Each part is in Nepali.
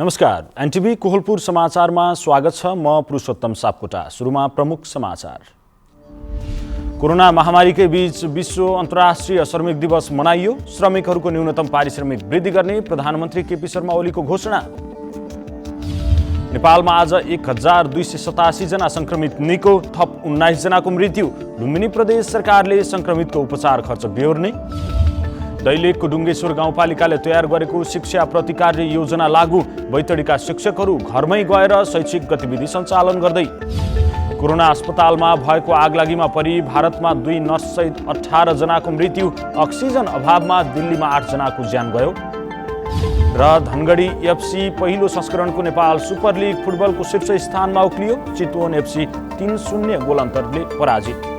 नमस्कार, एनटिभी कोहलपुर समाचारमा स्वागत छ। म पुरुषोत्तम सापकोटा। सुरुमा प्रमुख समाचार। कोरोना महामारीकै बीच विश्व अन्तर्राष्ट्रिय श्रमिक दिवस मनाइयो। श्रमिकहरूको न्यूनतम पारिश्रमिक वृद्धि गर्ने प्रधानमन्त्री केपी शर्मा ओलीको घोषणा। नेपालमा आज 1287 जना संक्रमित निको, थप 19 जनाको मृत्यु। लुम्बिनी प्रदेश सरकारले संक्रमितको उपचार खर्च बेहोर्ने। दैलेखको डुङ्गेश्वर गाउँपालिकाले तयार गरेको शिक्षा प्रतिकार्य योजना लागू। बैतडीका शिक्षकहरू घरमै गएर शैक्षिक गतिविधि सञ्चालन गर्दै। कोरोना अस्पतालमा भएको आगलागीमा परि भारतमा 2 नर्ससहित 18 जनाको मृत्यु। अक्सिजन अभावमा दिल्लीमा 8 जनाको ज्यान गयो। र धनगढी एफसी पहिलो संस्करणको नेपाल सुपर लिग फुटबलको शीर्ष स्थानमा उक्लियो। चितवन एफसी 3-0 गोल अन्तरले पराजित।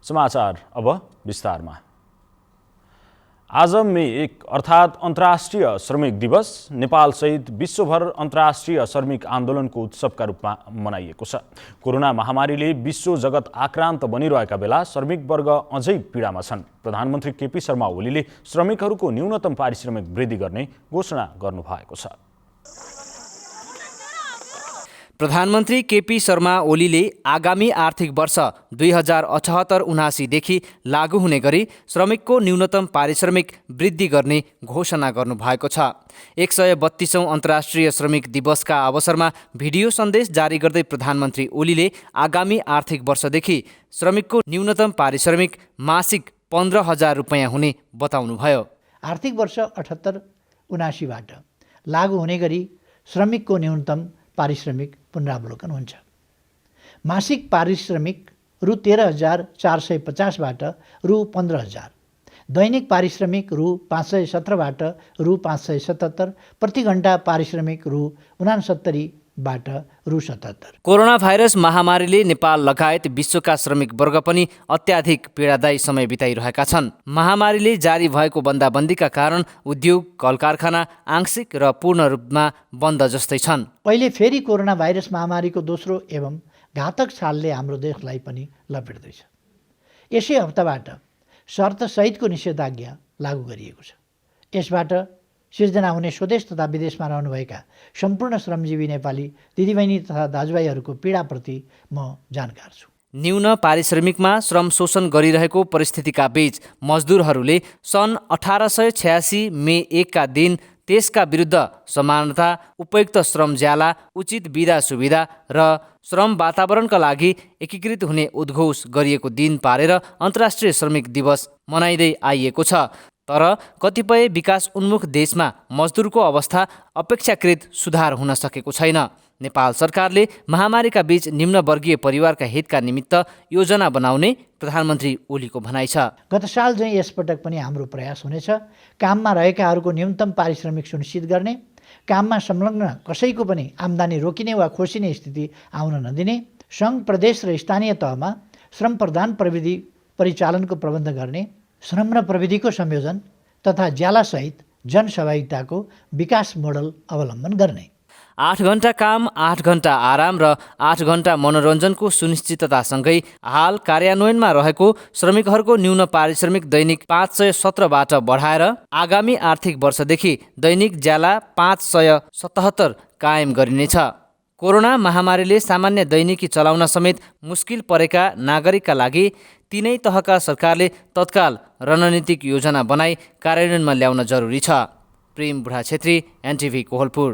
समाचार अब विस्तारमा। आज मे 1 अर्थात् अन्तर्राष्ट्रिय श्रमिक दिवस नेपालसहित विश्वभर अन्तर्राष्ट्रिय श्रमिक आन्दोलनको उत्सवका रूपमा मनाइएको छ। कोरोना महामारीले विश्व जगत आक्रान्त बनिरहेका बेला श्रमिक वर्ग अझै पीडामा छन्। प्रधानमन्त्री केपी शर्मा ओलीले श्रमिकहरूको न्यूनतम पारिश्रमिक वृद्धि गर्ने घोषणा गर्नुभएको छ। प्रधानमन्त्री केपी शर्मा ओलीले आगामी आर्थिक वर्ष 2078-79 देखि लागू हुने गरी श्रमिकको न्यूनतम पारिश्रमिक वृद्धि गर्ने घोषणा गर्नुभएको छ। 132औं अन्तर्राष्ट्रिय श्रमिक दिवसका अवसरमा भिडियो सन्देश जारी गर्दै प्रधानमन्त्री ओलीले आगामी आर्थिक वर्षदेखि श्रमिकको न्यूनतम पारिश्रमिक मासिक 15,000 रुपैयाँ हुने बताउनुभयो। आर्थिक वर्ष 78-79बाट लागू हुने गरी श्रमिकको न्यूनतम पारिश्रमिक पुनरावलोकन हुन्छ। मासिक पारिश्रमिक रु 13,450बाट रु 15,000, दैनिक पारिश्रमिक रु 517बाट रु 577, प्रति घण्टा पारिश्रमिक रु 69बाट रु 77। कोरोना भाइरस महामारीले नेपाल लगायत विश्वका श्रमिक वर्ग पनि अत्याधिक पीडादायी समय बिताइरहेका छन्। महामारीले जारी भएको बन्दाबन्दीका कारण उद्योग, कल कारखाना आंशिक र पूर्ण रूपमा बन्द जस्तै छन्। अहिले फेरि कोरोना भाइरस महामारीको दोस्रो एवं घातक छालले हाम्रो देशलाई पनि लपेट्दैछ। यसै हप्ताबाट शर्तसहितको निषेधाज्ञा लागू गरिएको छ। यसबाट सिर्जना हुने स्वदेश तथा विदेशमा रहनुभएका सम्पूर्ण श्रमजीवी नेपाली दिदीबहिनी तथा दाजुभाइहरूको पीडाप्रति म जानकार छु। न्यून पारिश्रमिकमा श्रम शोषण गरिरहेको परिस्थितिका बीच मजदुरहरूले सन् 1886 मे 1 का दिन त्यसका विरुद्ध समानता, उपयुक्त श्रम ज्याला, उचित बिदा सुविधा र श्रम वातावरणका लागि एकीकृत हुने उद्घोष गरिएको दिन पारेर अन्तर्राष्ट्रिय श्रमिक दिवस मनाइँदै आइएको छ। तर कतिपय विकास उन्मुख देशमा मजदुरको अवस्था अपेक्षाकृत सुधार हुन सकेको छैन। नेपाल सरकारले महामारीका बीच निम्नवर्गीय परिवारका हितका निमित्त योजना बनाउने प्रधानमन्त्री ओलीको भनाइ छ। गत साल चाहिँ यसपटक पनि हाम्रो प्रयास हुनेछ काममा रहेकाहरूको न्यूनतम पारिश्रमिक सुनिश्चित गर्ने, काममा संलग्न कसैको पनि आम्दानी रोकिने वा खोसिने स्थिति आउन नदिने, सङ्घ, प्रदेश र स्थानीय तहमा श्रम प्रदान प्रविधि परिचालनको प्रबन्ध गर्ने, श्रम र प्रविधिको संयोजन तथा ज्यालासहित जनसहभागिताको विकास मोडल अवलम्बन गर्ने। 8 घण्टा काम, 8 घण्टा आराम र 8 घण्टा मनोरञ्जनको सुनिश्चिततासँगै हाल कार्यान्वयनमा रहेको श्रमिकहरूको न्यून पारिश्रमिक दैनिक 517बाट बढाएर आगामी आर्थिक वर्षदेखि दैनिक ज्याला 577 कायम गरिनेछ। कोरोना महामारीले सामान्य दैनिकी चलाउन समेत मुस्किल परेका नागरिकका लागि तीनै तहका सरकारले तत्काल रणनीतिक योजना बनाई कार्यान्वयनमा ल्याउन जरुरी छ। प्रेम बुढा Chhetri, NTV Kohalpur.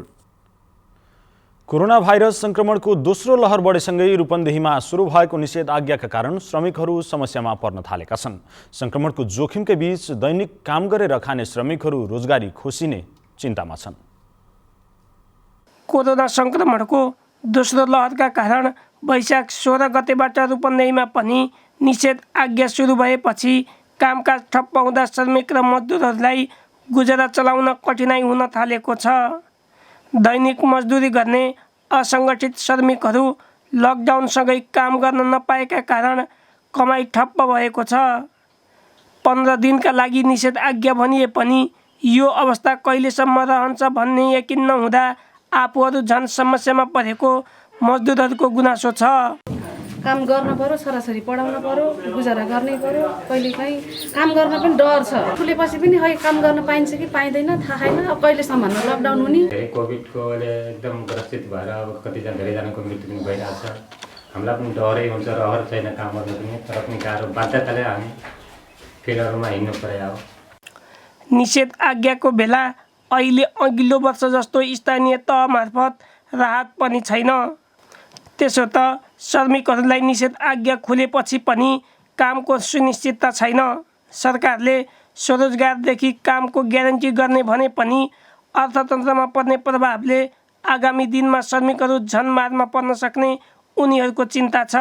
Corona virus संक्रमणको दोस्रो लहर बढेसँगै रूपन्देहीमा सुरु भएको निषेधाज्ञाका कारण श्रमिकहरू समस्यामा पर्न थालेका छन्। संक्रमणको जोखिमकै बीच दैनिक काम गरेर खाने श्रमिकहरू रोजगारी खोसिने चिन्तामा छन्। कोरोना संक्रमणको दोस्रो लहरका कारण वैशाख 16 गतेबाट रूपन्देहीमा पनि निषेधाज्ञा सुरु भएपछि कामकाज ठप्प हुँदा श्रमिक र मजदुरहरूलाई गुजारा चलाउन कठिनाइ हुन थालेको छ। दैनिक मजदुरी गर्ने असङ्गठित श्रमिकहरू लकडाउनसँगै काम गर्न नपाएका कारण कमाइ ठप्प भएको छ। 15 दिनका लागि निषेधाज्ञा भनिए पनि यो अवस्था कहिलेसम्म रहन्छ भन्ने यकिन नहुँदा आफूहरू झन् समस्यामा परेको मजदुरहरूको गुनासो छ। काम गर्न पर्यो, छोराछोरी पढाउन पर्यो, गुजारा गर्नै पर्यो। कहिलेकाहीँ काम गर्न पनि डर छ। खुलेपछि पनि खै काम गर्न पाइन्छ कि पाइँदैन थाहा छैन। अब कहिलेसम्म लकडाउन हुने। कोभिडको अहिले एकदम ग्रसित भएर अब धेरैजनाको मृत्यु पनि भइरहेको छ। हामीलाई पनि डरै हुन्छ, रहर छैन काम गर्न पनि, तर पनि गाह्रो बाध्यताले हामी फिल्डहरूमा हिँड्नु पर्यो। निषेध आज्ञाको बेला अहिले अघिल्लो वर्ष जस्तो स्थानीय तह मार्फत राहत पनि छैन। त्यसो त श्रमिकहरूलाई निषेध आज्ञा खुलेपछि पनि कामको सुनिश्चितता छैन। सरकारले स्वरोजगारदेखि कामको ग्यारेन्टी गर्ने भने पनि अर्थतन्त्रमा पर्ने प्रभावले आगामी दिनमा श्रमिकहरू झन् मारमा पर्न सक्ने उनीहरूको चिन्ता छ।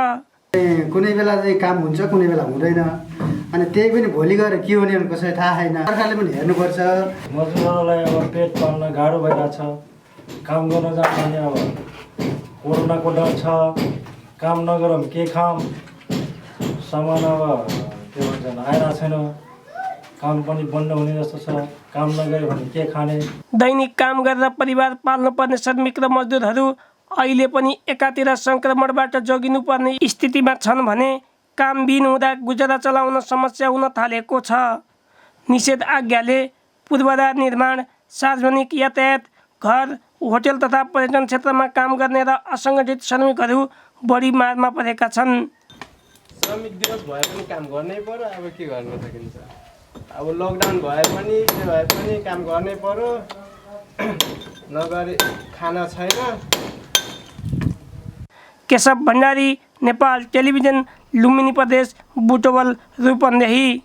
कुनै बेला चाहिँ काम हुन्छ, कुनै बेला हुँदैन, अनि त्यही पनि भोलि गएर के हुने कसैलाई थाहा छैन। सरकारले पनि हेर्नुपर्छ। मजदुरहरूलाई अब पेट पाल्न गाह्रो भइरहेछ। काम गर्न जानु भने अब कोरोनाको डर छ। काम नगरौँ के खाम, सामान अब के भन्छ आइरहेको छैन। काम पनि बन्द हुने जस्तो छ। काम नगऱ्यो भने के खाने। दैनिक काम गरेर परिवार पाल्नुपर्ने श्रमिक र मजदुरहरू अहिले पनि एकातिर सङ्क्रमणबाट जोगिनुपर्ने स्थितिमा छन् भने कामबिन हुँदा गुजारा चलाउन समस्या हुन थालेको छ। निषेध आज्ञाले पूर्वाधार निर्माण, सार्वजनिक यातायात, घर, होटल तथा पर्यटन क्षेत्रमा काम गर्ने र असङ्गठित श्रमिकहरू बढी मारमा परेका छन्। श्रमिक दिवस भए पनि काम गर्नै पर्यो। अब के गर्न सकिन्छ। अब लकडाउन भए पनि के भए पनि काम गर्नै पर्यो। नगरे खाना छैन। केशव भण्डारी, नेपाल टेलिभिजन, लुम्बिनी प्रदेश, बुटवल, रूपन्देही।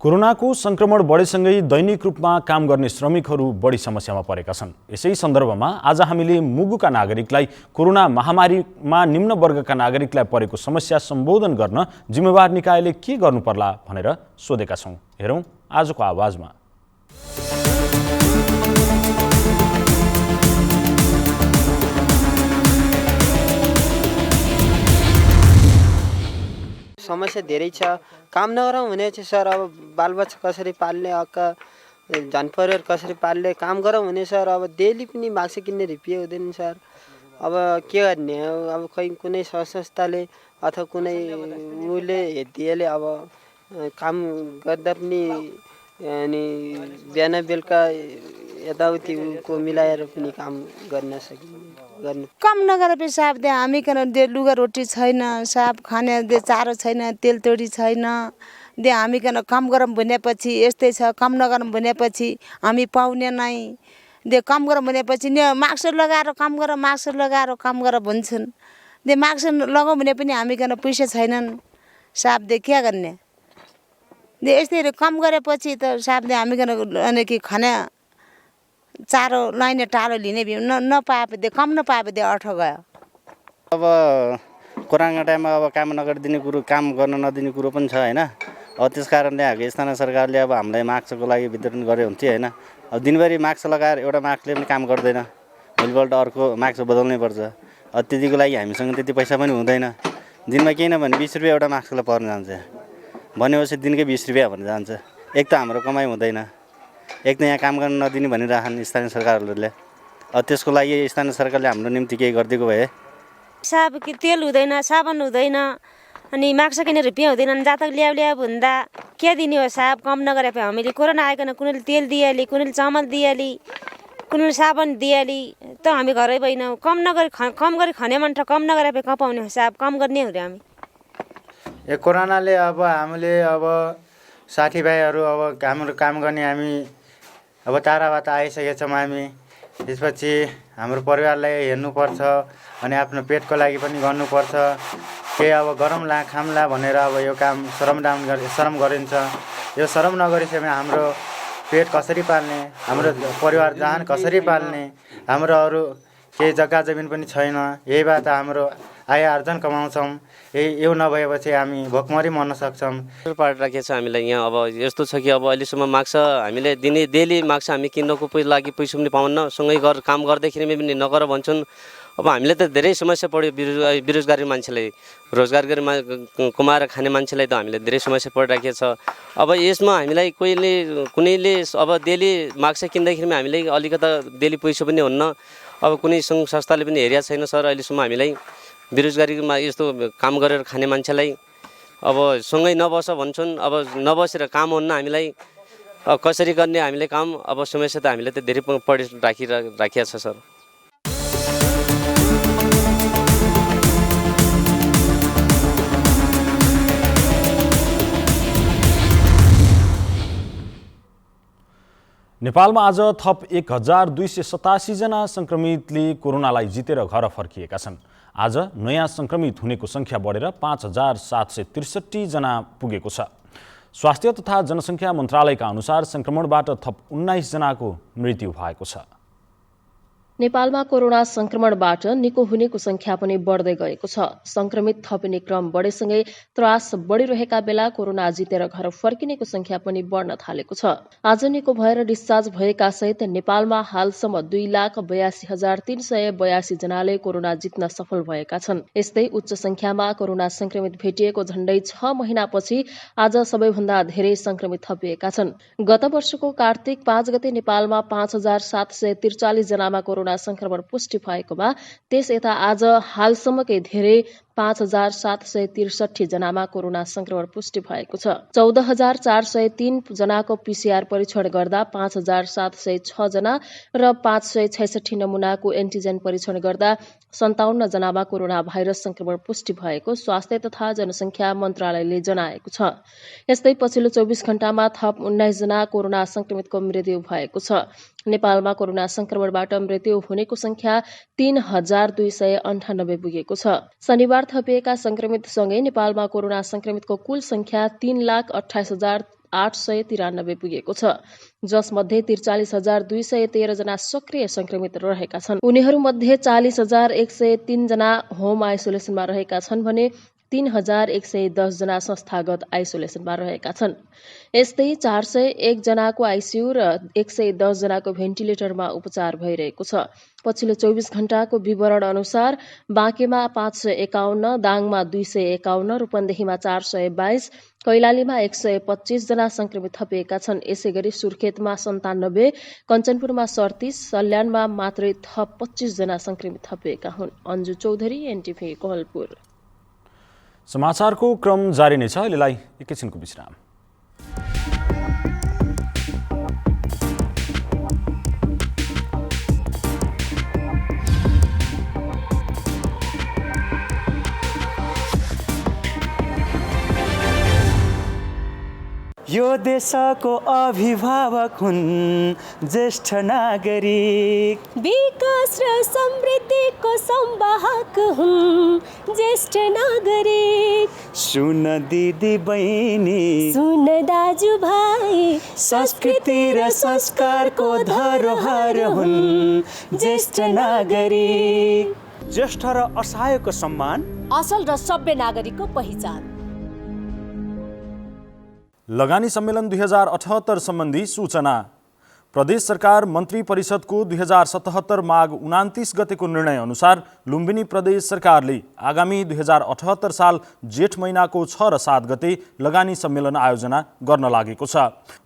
कोरोनाको सङ्क्रमण बढेसँगै दैनिक रूपमा काम गर्ने श्रमिकहरू बढी समस्यामा परेका छन्। यसै सन्दर्भमा आज हामीले मुगुका नागरिकलाई कोरोना महामारीमा निम्न वर्गका नागरिकलाई परेको समस्या सम्बोधन गर्न जिम्मेवार निकायले के गर्नुपर्ला भनेर सोधेका छौँ। हेरौँ आजको आवाजमा। समस्या धेरै छ। काम नगरौँ भने चाहिँ सर अब बालबच्चा कसरी पाल्ने, अक्का झन् परिवार कसरी पाल्ने। काम गरौँ भने सर अब डेली पनि माक्स किन्ने रुपियाँ हुँदैन सर। अब के गर्ने। अब खै कुनै संस्थाले अथवा कुनै उसले हेदिएले अब काम गर्दा पनि अनि बिहान बेलुका यताउतिको मिलाएर पनि काम गर्न सकिन्छ। काम नगरेपछि साहब दे हामी कन दे लुगा रोटी छैन, साहब खाने दे चारो छैन, तेल तोडी छैन। दे हामी कन काम गरौँ भनेपछि यस्तै छ। काम नगरौँ भनेपछि हामी पाउने नै। दे काम गरौँ भनेपछि नि मास्क लगाएर काम गर, मास्क लगाएर काम गर भन्छन्। दे मास्क लगाउँ भने पनि हामी कन पैसा छैनन्। साहब दे के गर्ने। दे यस्तै काम गरेपछि त साहब दे हामी कन अनि कि खाना चारो लाइने टाढो लिने नपाए कम नपाए अर्थ गयो। अब कोरोना टाइममा अब काम नगरिदिने कुरो, काम गर्न नदिने कुरो पनि छ होइन। अब त्यस कारणले हाम्रो स्थानीय सरकारले अब हामीलाई मास्कको लागि वितरण गरे हुन्थ्यो होइन। अब दिनभरि मास्क लगाएर एउटा मास्कले पनि काम गर्दैन। भोलिपल्ट अर्को मास्क बदल्नै पर्छ। अब त्यतिको लागि हामीसँग त्यति पैसा पनि हुँदैन। दिनमा केही नभने 20 रुपियाँ एउटा मास्कलाई पर्न जान्छ। भनेपछि दिनकै 20 रुपियाँ भनेर जान्छ। एक त हाम्रो कमाइ हुँदैन, एक त यहाँ काम गर्न नदिने भनिरहन् स्थानीय सरकारहरूले। अब त्यसको लागि स्थानीय सरकारले हाम्रो निम्ति केही गरिदिएको भए। साब कि तेल हुँदैन, साबुन हुँदैन, अनि माक्स किने रुपियाँ हुँदैन। जातक ल्याउ भन्दा के दिने हो साहब। कम नगरे हामीले कोरोना आइकन कुनैले तेल दिइहाली, कुनैले चामल दिइहाली, कुनैले साबुन दिइहाली त हामी घरै बैनौँ। कम गरी खाने मन त कम नगरे कहाँ पाउने हो साहब। कम गर्ने हो रे हामी। यो कोरोनाले अब हामीले अब साथीभाइहरू अब हाम्रो काम गर्ने हामी अब टाढाबाट आइसकेछौँ हामी। त्यसपछि हाम्रो परिवारलाई हेर्नुपर्छ अनि आफ्नो पेटको लागि पनि गर्नुपर्छ। केही अब गरौँला खामला भनेर अब यो काम श्रम गरिन्छ। यो श्रम नगरेपछि हाम्रो पेट कसरी पाल्ने, हाम्रो परिवार जहान कसरी पाल्ने। हाम्रो अरू केही जग्गा जमिन पनि छैन। यहीबाट हाम्रो आय आर्जन कमाउँछौँ। यो नभएपछि हामी भोकमरी मर्न सक्छौँ। पारिराखेको छ हामीलाई यहाँ। अब यस्तो छ कि अब अहिलेसम्म माग्छ हामीले दिने डेली माग्छ हामी किन्नको लागि पैसा पनि पाउन्न। सँगै काम गर्दाखेरि पनि नगर भन्छन्। अब हामीले त धेरै समस्या पऱ्यो। बेरोजगारी मान्छेलाई रोजगार गरी कमाएर खाने मान्छेलाई त हामीले धेरै समस्या परिराखेको छ। अब यसमा हामीलाई कुनैले अब डेली माग्छ किन्दाखेरि हामीलाई अलिकता डेली पैसा पनि हुन्न। अब कुनै सङ्घ संस्थाले पनि हेरेको छैन सर अहिलेसम्म हामीलाई। बेरोजगारीमा यस्तो काम गरेर खाने मान्छेलाई अब सँगै नबस भन्छन्। अब नबसेर काम हुन्न हामीलाई, कसरी गर्ने हामीले काम? अब समस्या त हामीले त धेरै राखिया छ सर। नेपालमा आज थप 1287 जना संक्रमितले कोरोनालाई जितेर घर फर्किएका छन्। आज नयाँ संक्रमित हुनेको संख्या बढेर 5763 जना पुगेको छ। स्वास्थ्य तथा जनसङ्ख्या मन्त्रालयका अनुसार संक्रमणबाट थप 19 जनाको मृत्यु भएको छ। नेपालमा कोरोना संक्रमणबाट निको हुनेको संख्या पनि बढ्दै गएको छ। संक्रमित थपिने क्रम बढेसँगै त्रास बढिरहेका बेला कोरोना जितेर घर फर्किनेको संख्या पनि बढ्न थालेको छ। आज निको भएर डिस्चार्ज भएका सहित नेपालमा हालसम्म 2,82,382 जनाले कोरोना जित्न सफल भएका छन्। यस्तै उच्च संख्यामा कोरोना संक्रमित भेटिएको झण्डै 6 महिनापछि आज सबैभन्दा धेरै संक्रमित थपिएका छन्। गत वर्षको कार्तिक 5 गते नेपालमा 5,743 जनामा कोरोना संक्रमण पुष्टि भएकोमा त्यस यता आज हालसम्मकै धेरै 5,763 जनामा कोरोना संक्रमण पुष्टि भएको छ। 14,403 जनाको पीसीआर परीक्षण गर्दा 5,706 जना र 566 नमुनाको एन्टिजेन परीक्षण गर्दा 57 जनामा कोरोना भाइरस संक्रमण पुष्टि भएको स्वास्थ्य तथा जनसङ्ख्या मन्त्रालयले जनाएको छ। यस्तै पछिल्लो 24 घण्टामा थप 19 जना कोरोना संक्रमितको मृत्यु भएको छ। नेपालमा कोरोना संक्रमणबाट मृत्यु हुनेको संख्या 3,298 पुगेको छ। शनिबार थपिएका संक्रमितसँगै नेपालमा कोरोना संक्रमितको कुल संख्या 3,28,893 पुगेको छ, जसमध्ये 43,213 जना सक्रिय संक्रमित रहेका छन्। उनीहरूमध्ये 40,103 जना होम आइसोलेसनमा रहेका छन् भने 3,110 जना संस्थागत आइसोलेसनमा रहेका छन्। यस्तै 401 जनाको आइसियू र 110 जनाको भेन्टिलेटरमा उपचार भइरहेको छ। पछिल्लो 24 घण्टाको विवरण अनुसार बाँकेमा 551, दाङमा 251, रूपन्देहीमा 422, कैलालीमा 125 जना संक्रमित थपिएका छन्। यसैगरी सुर्खेतमा 97, कञ्चनपुरमा 37, सल्यानमा मात्रै थप 25 जना संक्रमित थपिएका हुन्। अन्जु चौधरी, एनटिभी कोहलपुर। समाचारको क्रम जारी नै छ। अहिलेलाई एकैछिनको विश्राम। यो देशको अभिभावक हुन् ज्येष्ठ नागरिक, विकास र समृद्धिको संवाहक हुन् ज्येष्ठ नागरिक। सुन दिदी बहिनी, सुन दाजु भाइ, संस्कृति र संस्कारको धरोहर हुन् ज्येष्ठ नागरिक। ज्येष्ठ र असहायको सम्मान, असल र सभ्य नागरिकको पहिचान। लगानी सम्मेलन 2078 सम्बन्धी सूचना। प्रदेश सरकार मन्त्री परिषदको 2077 माघ 29 गतेको निर्णय अनुसार लुम्बिनी प्रदेश सरकारले आगामी 2078 साल जेठ महिनाको 6 र 7 गते लगानी सम्मेलन आयोजना गर्न लागेको छ।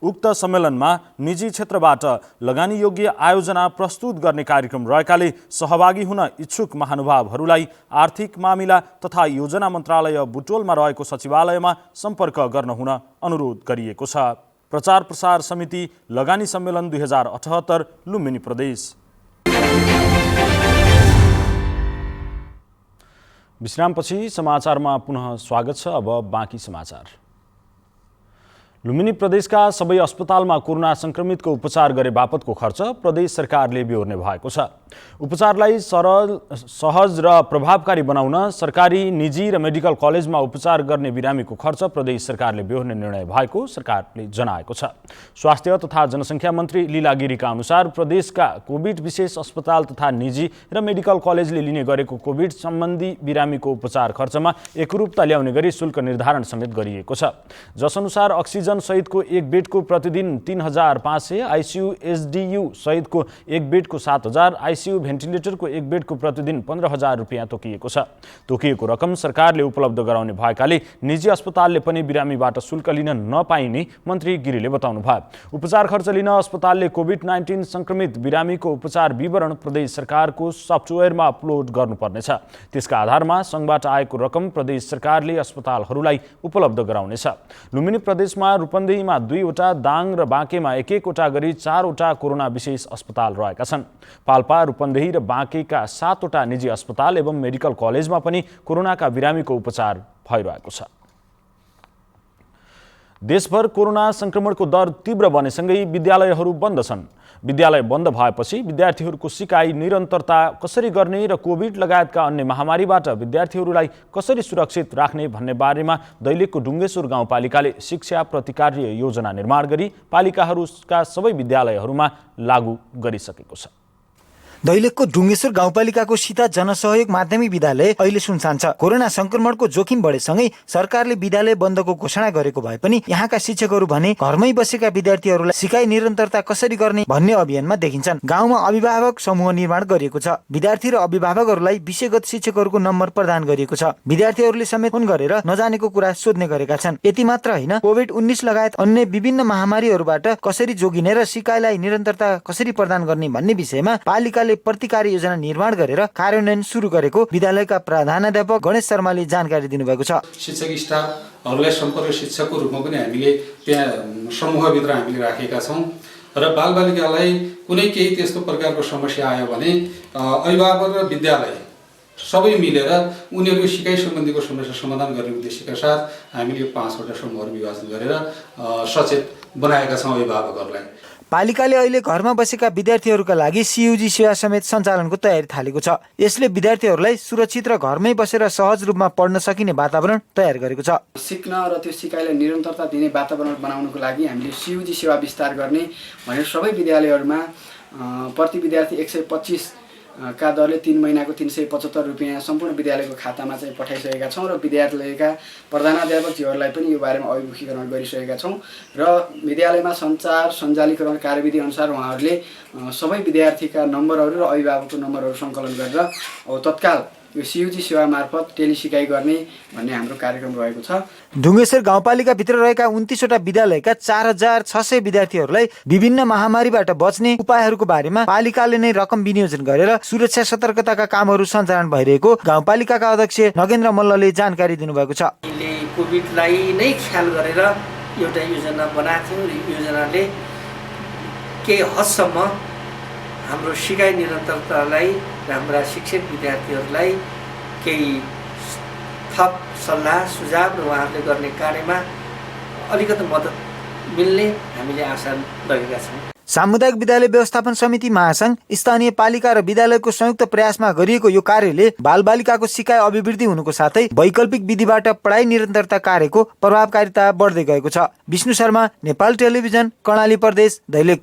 उक्त सम्मेलनमा निजी क्षेत्रबाट लगानी योग्य आयोजना प्रस्तुत गर्ने कार्यक्रम रहेकाले सहभागी हुन इच्छुक महानुभावहरूलाई आर्थिक मामिला तथा योजना मन्त्रालय बुटोलमा रहेको सचिवालयमा सम्पर्क गर्न हुन अनुरोध गरिएको छ। प्रचार प्रसार समिति लगानी सम्मेलन 2078 लुम्बिनी प्रदेश। विश्रामपछि समाचारमा पुनः स्वागत छ। अब बाँकी समाचार। लुम्बिनी प्रदेशका सबै अस्पतालमा कोरोना संक्रमितको उपचार गरे बापतको खर्च प्रदेश सरकारले बेहोर्ने भएको छ। उपचारलाई सरल, सहज र प्रभावकारी बनाउन सरकारी, निजी र मेडिकल कलेजमा उपचार गर्ने बिरामीको खर्च प्रदेश सरकारले बेहोर्ने निर्णय भएको सरकारले जनाएको छ। स्वास्थ्य तथा जनसङ्ख्या मन्त्री लीला गिरीका अनुसार प्रदेशका कोभिड विशेष अस्पताल तथा निजी र मेडिकल कलेजले लिने गरेको कोभिड सम्बन्धी बिरामीको उपचार खर्चमा एकरूपता ल्याउने गरी शुल्क निर्धारण समेत गरिएको छ। जसअनुसार अक्सिजन अक्सिजन सहितको एक बेडको प्रतिदिन 3,500, आइसियु एसडियु सहितको एक बेडको 7,000, आइसियु भेन्टिलेटरको एक बेडको प्रतिदिन 15,000 रुपियाँ तोकिएको छ। तोकिएको रकम सरकारले उपलब्ध गराउने भएकाले निजी अस्पतालले पनि बिरामीबाट शुल्क लिन नपाइने मन्त्री गिरीले बताउनुभयो। उपचार खर्च लिन अस्पतालले कोभिड-19 संक्रमित बिरामीको उपचार विवरण प्रदेश सरकारको सफ्टवेयरमा अपलोड गर्नुपर्नेछ। त्यसका आधारमा सङ्घबाट आएको रकम प्रदेश सरकारले अस्पतालहरूलाई उपलब्ध गराउनेछ। लुम्बिनी प्रदेशमा रूपन्देहीमा 2वटा, दाङ र बाँकेमा 1-1वटा गरी 4वटा कोरोना विशेष अस्पताल रहेका छन्। पाल्पा, रूपन्देही र बाँकेका 7वटा निजी अस्पताल एवं मेडिकल कलेजमा पनि कोरोनाका बिरामीको उपचार भइरहेको छ। देशभर कोरोना संक्रमणको दर तीव्र बनेसँगै विद्यालयहरू बन्द छन्। विद्यालय बन्द भएपछि विद्यार्थीहरूको सिकाइ निरन्तरता कसरी गर्ने र कोभिड लगायतका अन्य महामारीबाट विद्यार्थीहरूलाई कसरी सुरक्षित राख्ने भन्ने बारेमा दैलेखको डुङ्गेश्वर गाउँपालिकाले शिक्षा प्रतिकार्य योजना निर्माण गरी पालिकाहरूका सबै विद्यालयहरूमा लागू गरिसकेको छ। दैलेखको डुङ्गेश्वर गाउँपालिकाको सीता जनसहयोग माध्यमिक विद्यालय अहिले सुनसान छ। कोरोना संक्रमणको जोखिम बढेसँगै सरकारले विद्यालय बन्दको घोषणा गरेको भए पनि यहाँका शिक्षकहरू भने घरमै बसेका विद्यार्थीहरूलाई सिकाइ निरन्तरता कसरी गर्ने भन्ने अभियानमा देखिन्छन्। गाउँमा अभिभावक समूह निर्माण गरिएको छ। विद्यार्थी र अभिभावकहरूलाई विषयगत शिक्षकहरूको नम्बर प्रदान गरिएको छ। विद्यार्थीहरूले समेत फोन गरेर नजानेको कुरा सोध्ने गरेका छन्। यति मात्र होइन, कोभिड-19 लगायत अन्य विभिन्न महामारीहरूबाट कसरी जोगिने र सिकाइलाई निरन्तरता कसरी प्रदान गर्ने भन्ने विषयमा पालिकाले प्रतिकार योजना निर्माण गरेर कार्यान्वयन सुरु गरेको विद्यालयका प्रधानाध्यापक गणेश शर्माले जानकारी दिनुभएको छ। शिक्षक स्टाफहरूलाई सम्पर्क शिक्षकको रूपमा पनि हामीले त्यहाँ समूहभित्र हामीले राखेका छौँ र बालबालिकालाई कुनै केही त्यस्तो प्रकारको समस्या आयो भने अभिभावक र विद्यालय सबै मिलेर उनीहरूको सिकाइ सम्बन्धीको समस्या समाधान गर्ने उद्देश्यका साथ हामीले 5वटा समूहहरू विभाजन गरेर सचेत बनाएका छौँ अभिभावकहरूलाई। पालिकाले अहिले घरमा बसेका विद्यार्थीहरूका लागि सियुजी सेवा समेत सञ्चालनको तयारी थालेको छ। यसले विद्यार्थीहरूलाई सुरक्षित र घरमै बसेर सहज रूपमा पढ्न सकिने वातावरण तयार गरेको छ। सिक्न र त्यो सिकाइलाई निरन्तरता दिने वातावरण बनाउनको लागि हामीले सियुजी सेवा विस्तार गर्ने भनेर सबै विद्यालयहरूमा प्रति विद्यार्थी 125 का दरले 3 महिनाको 375 रुपियाँ सम्पूर्ण विद्यालयको खातामा चाहिँ पठाइसकेका छौँ र विद्यालयका प्रधानाध्यापकजीहरूलाई पनि यो बारेमा अभिमुखीकरण गरिसकेका छौँ र विद्यालयमा सञ्चालीकरण कार्यविधि अनुसार उहाँहरूले सबै विद्यार्थीका नम्बरहरू र अभिभावकको नम्बरहरू सङ्कलन गरेर तत्काल यो सियुजी सेवा मार्फत टेलिसिकाइ गर्ने भन्ने हाम्रो कार्यक्रम रहेको छ। डुङ्गेश्वर गाउँपालिकाभित्र रहेका 29वटा विद्यालयका 4,600 विद्यार्थीहरूलाई विभिन्न महामारीबाट बच्ने उपायहरूको बारेमा पालिकाले नै रकम विनियोजन गरेर सुरक्षा सतर्कताका कामहरू सञ्चालन भइरहेको गाउँपालिकाका अध्यक्ष नगेन्द्र मल्लले जानकारी दिनुभएको छ। कोभिडलाई नै ख्याल गरेर एउटा योजना बनाएको थियो र योजनाले केही हदसम्म हाम्रो सिकाइ निरन्तरतालाई र हाम्रा शिक्षक विद्यार्थीहरूलाई केही थप सल्लाह सुझाव र उहाँहरूले गर्ने कार्यमा अलिकति मद्दत मिल्ने हामीले आशा गरेका छौँ। सामुदायिक विद्यालय व्यवस्थापन समिति महासंघ, स्थानीय पालिका र विद्यालयको संयुक्त प्रयासमा गरिएको यो कार्यले बालबालिकाको सिकाइ अभिवृद्धि हुनुको साथै वैकल्पिक विधिबाट पढाइ निरन्तरता कार्यको प्रभावकारिता बढ्दै गएको छ। विष्णु शर्मा, नेपाल टेलिभिजन, कर्णाली प्रदेश, दैलेख।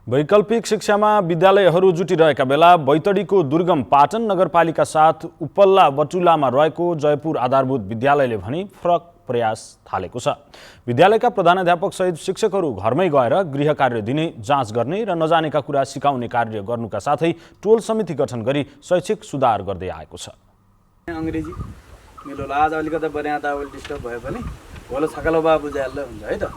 वैकल्पिक शिक्षामा विद्यालयहरू जुटिरहेका बेला बैतडीको दुर्गम पाटन नगरपालिका साथ उपल्ला बटुलामा रहेको जयपुर आधारभूत विद्यालयले भने फरक प्रयास थालेको छ। विद्यालयका प्रधानाध्यापक सहित शिक्षकहरू घरमै गएर गृह कार्य दिने, जाँच गर्ने र नजानेका कुरा सिकाउने कार्य गर्नुका साथै टोल समिति गठन गरी शैक्षिक सुधार गर्दै आएको छ। अङ्ग्रेजी मेरो आज अलिकति बन्याता डिस्टर्ब भयो भने होला छकालो बा बुझाइहाल्दा हुन्छ है त।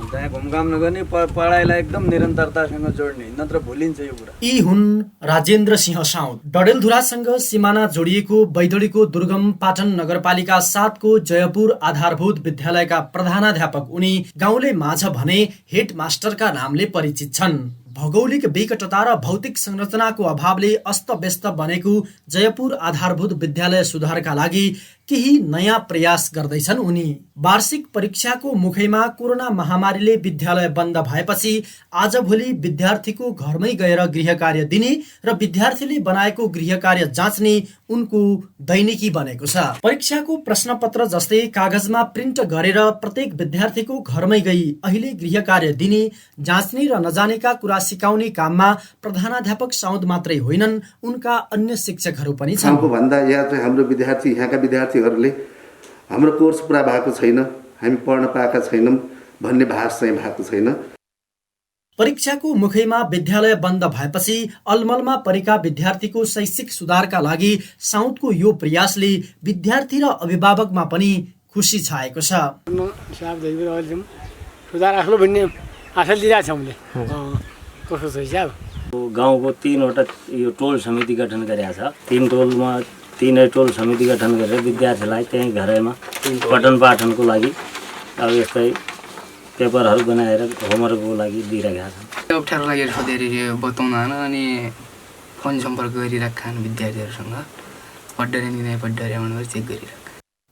त्यहाँ घुमघाम नगर्ने, पढाइलाई एकदम निरन्तरतासँग जोड्ने, नत्र भुलिन्छ यो कुरा। यी हुन् राजेन्द्र सिंह साउद। डडेलधुरासँग सिमाना जोडिएको बैतडीको दुर्गम पाटन नगरपालिका 7 को जयपुर आधारभूत विद्यालयका प्रधानाध्यापक उनी गाउँले माझ भने हेड मास्टरका नामले परिचित छन्। भौगोलिक विकटता र भौतिक संरचनाको अभावले अस्तव्यस्त बनेको जयपुर आधारभूत विद्यालय सुधारका लागि केही नयाँ प्रयास गर्दैछन् उनी। वार्षिक परीक्षाको मुखैमा कोरोना महामारीले विद्यालय बन्द भएपछि आजभोलि विद्यार्थीको घरमै गएर गृह कार्य दिने र विद्यार्थीले बनाएको गृह कार्य जाँच्ने उनको दैनिकी बनेको छ। परीक्षाको प्रश्नपत्र जस्तै कागजमा प्रिन्ट गरेर प्रत्येक विद्यार्थीको घरमै गई अहिले गृह कार्य दिने, जाँच्ने र नजानेका कुरा सिकाउने काममा प्रधानाध्यापक साउद मात्रै होइनन्, उनका अन्य शिक्षकहरू पनि छन्। भन्दा यहाँ चाहिँ हाम्रो विद्यार्थी, यहाँका विद्यार्थीहरूले हाम्रो कोर्स पुरा भएको छैन, हामी पढ्न पाएका छैनौँ भन्ने भास चाहिँ भएको छैन। परीक्षाको मुखैमा विद्यालय बन्द भएपछि अलमलमा परेका विद्यार्थीको शैक्षिक सुधारका लागि साउदको यो प्रयासले विद्यार्थी र अभिभावकमा पनि खुसी छाएको छ। सुधार आख्लो भन्ने आशा लिइरहेको छ हामीले कस्तो छ हिसाब। गाउँको 3वटा यो टोल समिति गठन गरेका छ। 3 टोलमा 3 टोल समिति गठन गरेर विद्यार्थीलाई त्यही घरैमा पठन पाठनको लागि अब यस्तै पेपरहरू बनाएर होमवर्कको लागि दिइरहेका छन्। अप्ठ्यारो लागेर सोधेर बताउन अनि फोन सम्पर्क गरिरहेका विद्यार्थीहरूसँग पढ्डरे नि पढ्डरे भनेर चेक गरिरहेका।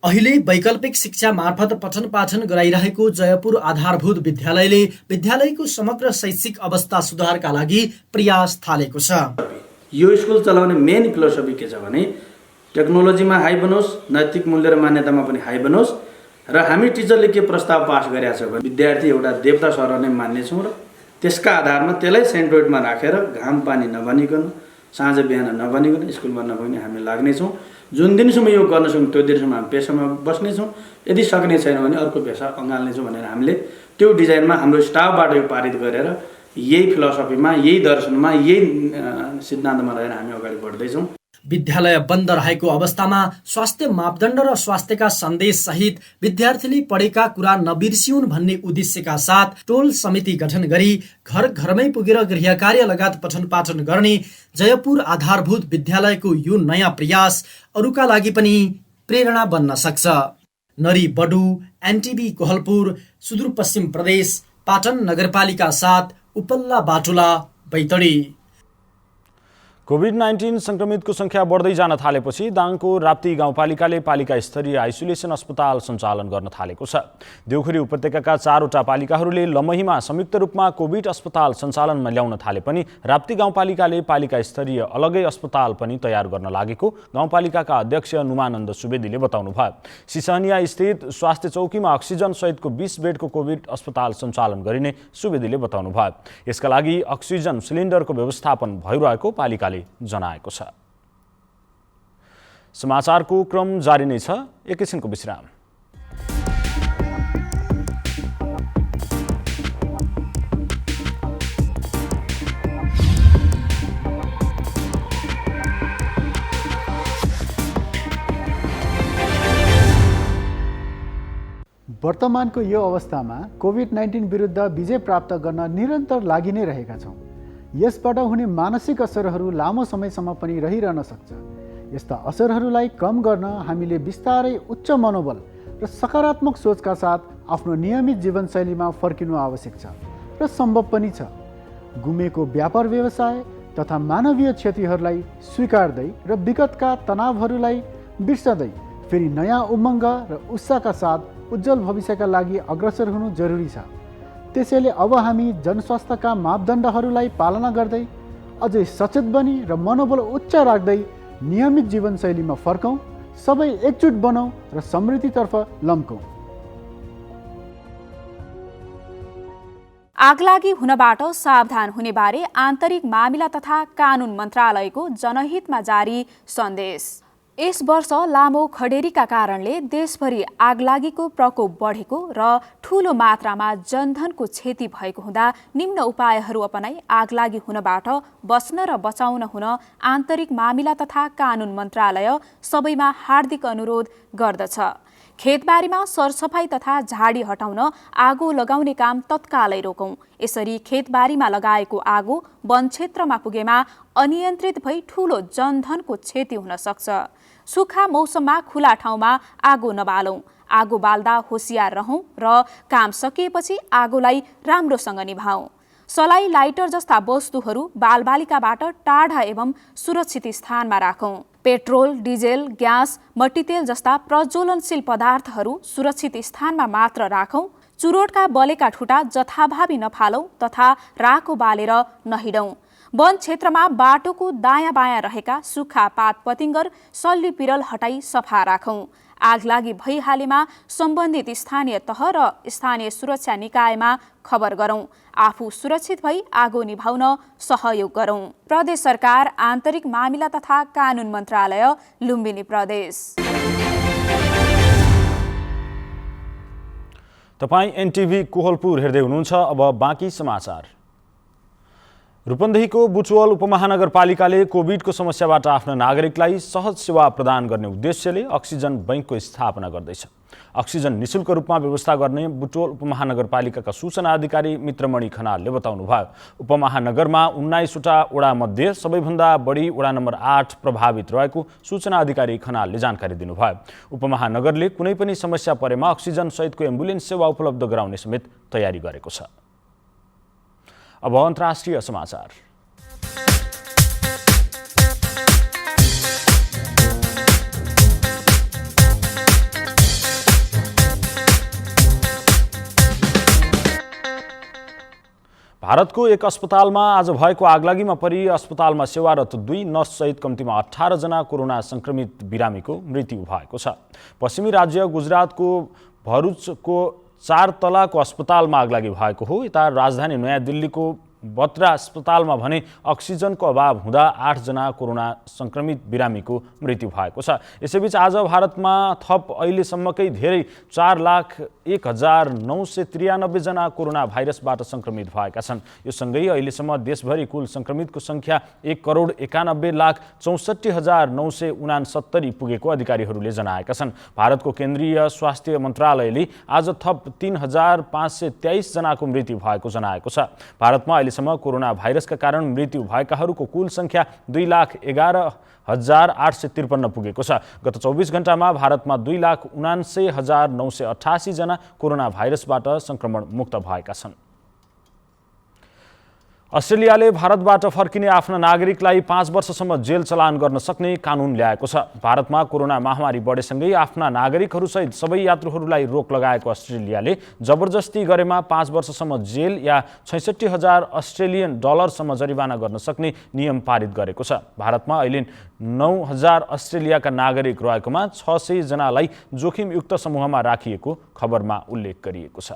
अहिले वैकल्पिक शिक्षा मार्फत पठन पाठन गराइरहेको जयपुर आधारभूत विद्यालयले विद्यालयको समग्र शैक्षिक अवस्था सुधारका लागि प्रयास थालेको छ। यो स्कुल चलाउने मेन फिलोसफी के छ भने टेक्नोलोजीमा हाई बनोस्, नैतिक मूल्य र मान्यतामा पनि हाई बनोस् र हामी टिचरले के प्रस्ताव पास गरेका छ भने विद्यार्थी एउटा देवता सर नै मान्नेछौँ र त्यसका आधारमा त्यसलाई सेन्ट्रोइडमा राखेर घाम पानी नभनिकन साँझ बिहान नभनिकन स्कुलमा नभनी हामी लाग्नेछौँ। जुन दिनसम्म यो गर्न सक्छौँ त्यो दिनसम्म हामी पेसामा बस्नेछौँ। यदि सक्ने छैन भने अर्को पेसा अँगाल्नेछौँ भनेर हामीले त्यो डिजाइनमा हाम्रो स्टाफबाट यो पारित गरेर यही फिलोसफीमा, यही दर्शनमा, यही सिद्धान्तमा रहेर हामी अगाडि बढ्दैछौँ। विद्यालय बन्द रहेको अवस्थामा स्वास्थ्य मापदण्ड र स्वास्थ्यका सन्देश सहित विद्यार्थीले पढेका कुरा नबिर्सिउन् भन्ने उद्देश्यका साथ टोल समिति गठन गरी घर घरमै पुगेर गृह कार्य लगायत पठन पाठन गर्ने जयपुर आधारभूत विद्यालयको यो नयाँ प्रयास अरूका लागि पनि प्रेरणा बन्न सक्छ। नरी बडु, एनटिभी कोहलपुर, सुदूरपश्चिम प्रदेश, पाटन नगरपालिका 7, उपल्ला बाटुला, बैतडी। कोभिड-19 संक्रमितको संख्या बढ्दै जान थालेपछि दाङको राप्ती गाउँपालिकाले पालिका स्तरीय आइसोलेसन अस्पताल सञ्चालन गर्न थालेको छ। देउखुरी उपत्यकाका 4वटा पालिकाहरूले लमहीमा संयुक्त रूपमा कोभिड अस्पताल सञ्चालनमा ल्याउन थाले पनि राप्ती गाउँपालिकाले पालिका स्तरीय अलगै अस्पताल पनि तयार गर्न लागेको गाउँपालिकाका अध्यक्ष नुमानन्द सुवेदीले बताउनुभयो। सिसहनिया स्थित स्वास्थ्य चौकीमा अक्सिजन सहितको 20 बेडको कोभिड अस्पताल सञ्चालन गरिने सुवेदीले बताउनुभयो। यसका लागि अक्सिजन सिलिन्डरको व्यवस्थापन भइरहेको पालिकाले जनाएको छ। समाचारको क्रम जारी नै छ, एकैछिनको विश्राम। वर्तमानको यो अवस्थामा कोभिड-19 विरुद्ध विजय प्राप्त गर्न निरन्तर लागि नै रहेका छौँ। यसबाट हुने मानसिक असरहरू लामो समयसम्म पनि रहिरहन सक्छ। यस्ता असरहरूलाई कम गर्न हामीले बिस्तारै उच्च मनोबल र सकारात्मक सोचका साथ आफ्नो नियमित जीवनशैलीमा फर्किनु आवश्यक छ र सम्भव पनि छ। गुमेको व्यापार व्यवसाय तथा मानवीय क्षतिहरूलाई स्वीकार्दै र विगतका तनावहरूलाई बिर्सदै फेरि नयाँ उमङ्ग र उत्साहका साथ उज्जवल भविष्यका लागि अग्रसर हुनु जरुरी छ। त्यसैले अब हामी जनस्वास्थ्यका मापदण्डहरूलाई पालना गर्दै अझै सचेत बनी र मनोबल उच्च राख्दै नियमित जीवनशैलीमा फर्कौँ, सबै एकजुट बनौँ र समृद्धितर्फ लम्कौँ। आगलागी हुनबाट सावधान हुने बारे आन्तरिक मामिला तथा कानुन मन्त्रालयको जनहितमा जारी सन्देश। यस वर्ष लामो खडेरीका कारणले देशभरि आगलागीको प्रकोप बढेको र ठूलो मात्रामा जनधनको क्षति भएको हुँदा निम्न उपायहरू अपनाई आगलागी हुनबाट बच्न र बचाउन हुन आन्तरिक मामिला तथा कानुन मन्त्रालय सबैमा हार्दिक अनुरोध गर्दछ। खेतबारीमा सरसफाई तथा झाडी हटाउन आगो लगाउने काम तत्कालै रोकौं। यसरी खेतबारीमा लगाएको आगो वन क्षेत्रमा पुगेमा अनियन्त्रित भई ठूलो जनधनको क्षति हुन सक्छ। सुक्खा मौसममा खुला ठाउँमा आगो नबालौं। आगो बाल्दा होशियार रहौं र काम सकिएपछि आगोलाई राम्रोसँग निभाऊ। सलाई, लाइटर जस्ता वस्तुहरू बालबालिकाबाट टाढा एवं सुरक्षित स्थानमा राखौं। पेट्रोल, डिजेल, ग्यास, मट्टीतेल जस्ता प्रज्वलनशील पदार्थहरू सुरक्षित स्थानमा मात्र राखौं। चुरोटका बलेका ठुटा जथाभावी नफालौं तथा राको बालेर नहिडौं। वन क्षेत्रमा बाटोको दायाँ बायाँ रहेका सुक्खा पात पतिङ्गर सल्ली पिरल हटाई सफा राखौं। आगलागी भइहालेमा सम्बन्धित स्थानीय तह र स्थानीय सुरक्षा निकायमा खबर गरौं। आफू सुरक्षित भई आगो निभाउन सहयोग गरौं। प्रदेश सरकार, आन्तरिक मामिला तथा कानुन मन्त्रालय, लुम्बिनी प्रदेश। तपाईँ एनटिभी कोहलपुर हेर्दै हुनुहुन्छ। अब बाँकी समाचार। रूपन्देहीको बुटवल उपमहानगरपालिकाले कोभिडको समस्याबाट आफ्ना नागरिकलाई सहज सेवा प्रदान गर्ने उद्देश्यले अक्सिजन बैंकको स्थापना गर्दैछ। अक्सिजन निशुल्क रूपमा व्यवस्था गर्ने बुटवल उपमहानगरपालिकाका सूचना अधिकारी मित्रमणि खनालले बताउनुभयो। उपमहानगरमा 19वटा वडामध्ये सबैभन्दा बढी वडा नम्बर 8 प्रभावित रहेको सूचना अधिकारी खनालले जानकारी दिनुभयो। उपमहानगरले कुनै पनि समस्या परेमा अक्सिजन सहितको एम्बुलेन्स सेवा उपलब्ध गराउने समेत तयारी गरेको छ। अब अन्तर्राष्ट्रिय समाचार। भारतको एक अस्पतालमा आज भएको आगलागीमा परि अस्पतालमा सेवारत 2 नर्स सहित कम्तीमा 18 जना कोरोना संक्रमित बिरामीको मृत्यु भएको छ। पश्चिमी राज्य गुजरातको भरुचको 4 तलाको अस्पतालमा आगलागी भएको हो। यता राजधानी नयाँ दिल्लीको बत्रा अस्पतालमा भने अक्सिजनको अभाव हुँदा 8 जना कोरोना संक्रमित बिरामीको मृत्यु भएको छ। यसैबीच आज भारतमा थप अहिलेसम्मकै धेरै 4,01,993 जना कोरोना भाइरसबाट संक्रमित भएका छन्। यो सँगै अहिलेसम्म देशभरि कुल संक्रमितको संख्या 1,91,64,969 पुगेको अधिकारीहरूले जनाएका छन्। भारतको केन्द्रीय स्वास्थ्य मन्त्रालयले आज थप 3,523 जनाको मृत्यु भएको जनाएको छ। भारतमा अहिलेसम्म कोरोना भाइरसका कारण मृत्यु भएकाहरूको कुल संख्या 2,11,853 पुगेको छ। गत 24 घण्टामा भारतमा 2,79,988 जना कोरोना भाइरसबाट संक्रमण मुक्त भएका छन्। अस्ट्रेलियाले भारतबाट फर्किने आफ्ना नागरिकलाई 5 वर्षसम्म जेल चलान गर्न सक्ने कानुन ल्याएको छ। भारतमा कोरोना महामारी बढेसँगै आफ्ना नागरिकहरूसहित सबै यात्रुहरूलाई रोक लगाएको अस्ट्रेलियाले जबरजस्ती गरेमा 5 वर्षसम्म जेल या 66,000 अस्ट्रेलियन डलरसम्म जरिवाना गर्न सक्ने नियम पारित गरेको छ। भारतमा अहिले 9,000 अस्ट्रेलियाका नागरिक रहेकोमा 600 जनालाई जोखिमयुक्त समूहमा राखिएको खबरमा उल्लेख गरिएको छ।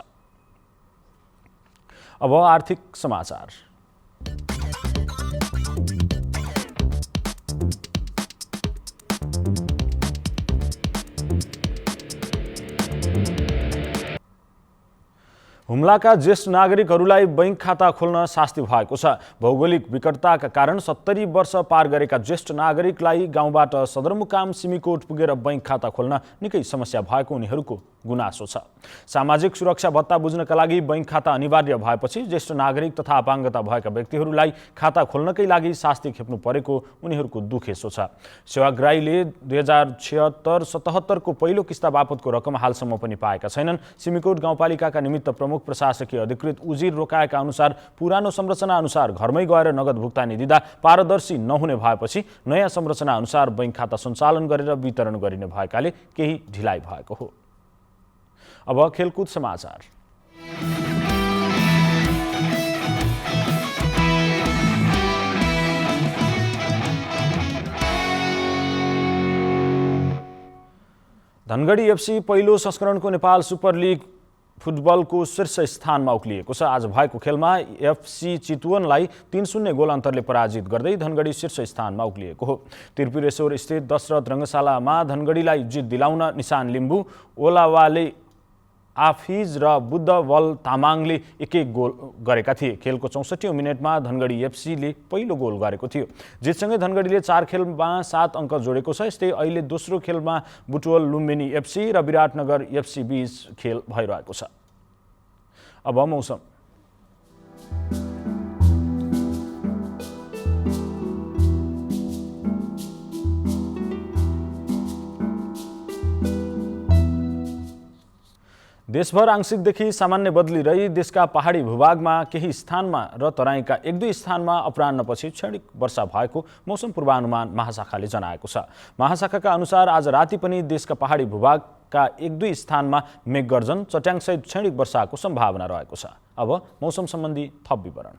अब आर्थिक समाचार। हुम्लाका ज्येष्ठ नागरिकहरूलाई बैंक खाता खोल्न शास्ति भएको छ। भौगोलिक विकटताका कारण 70 वर्ष पार गरेका ज्येष्ठ नागरिकलाई गाउँबाट सदरमुकाम सिमीकोट पुगेर बैंक खाता खोल्न निकै समस्या भएको उनीहरूको गुनासो छ। सामाजिक सुरक्षा भत्ता बुझ्नका लागि बैंक खाता अनिवार्य भएपछि ज्येष्ठ नागरिक तथा अपाङ्गता भएका व्यक्तिहरूलाई खाता खोल्नकै लागि शास्ति खेप्नु परेको उनीहरूको दुखेसो छ। सेवाग्राहीले 2076-77 को पहिलो किस्ता बापतको रकम हालसम्म पनि पाएका छैनन्। सिमीकोट गाउँपालिकाका निमित्त प्रमुख प्रशासकीय अधिकृत उजिर रोकाएका अनुसार पुरानो संरचना अनुसार घरमै गएर नगद भुक्तानी दिँदा पारदर्शी नहुने भएपछि नयाँ संरचना अनुसार बैंक खाता सञ्चालन गरेर वितरण गरिने भएकाले केही ढिलाइ भएको हो। अब खेलकुद समाचार। धनगढी एफसी पहिलो संस्करणको नेपाल सुपर लिग फुटबलको शीर्ष स्थानमा उक्लिएको छ। आज भएको खेलमा एफसी चितवनलाई 3-0 गोल अन्तरले पराजित गर्दै धनगढी शीर्ष स्थानमा उक्लिएको हो। त्रिपुरेश्वर स्थित दशरथ रङ्गशालामा धनगढीलाई जित दिलाउन निशान लिम्बू, ओलावाले आफिज र बुद्धवल तामाङले 1-1 गोल गरेका थिए। खेलको 64औं मिनेटमा धनगढी एफसीले पहिलो गोल गरेको थियो। जितसँगै धनगढीले 4 खेलमा 7 अङ्क जोडेको छ। यस्तै अहिले दोस्रो खेलमा बुटवल लुम्बिनी एफसी र विराटनगर एफसी बीच खेल भइरहेको छ। अब मौसम। देशभर आंशिकदेखि सामान्य बदली रही देशका पहाडी भूभागमा केही स्थानमा र तराईका 1-2 स्थानमा अपराह्नपछि क्षणिक वर्षा भएको मौसम पूर्वानुमान महाशाखाले जनाएको छ। महाशाखाका अनुसार आज राति पनि देशका पहाडी भूभागका 1-2 स्थानमा मेघगर्जन, चट्याङसहित क्षणिक वर्षाको सम्भावना रहेको छ। अब मौसम सम्बन्धी थप विवरण।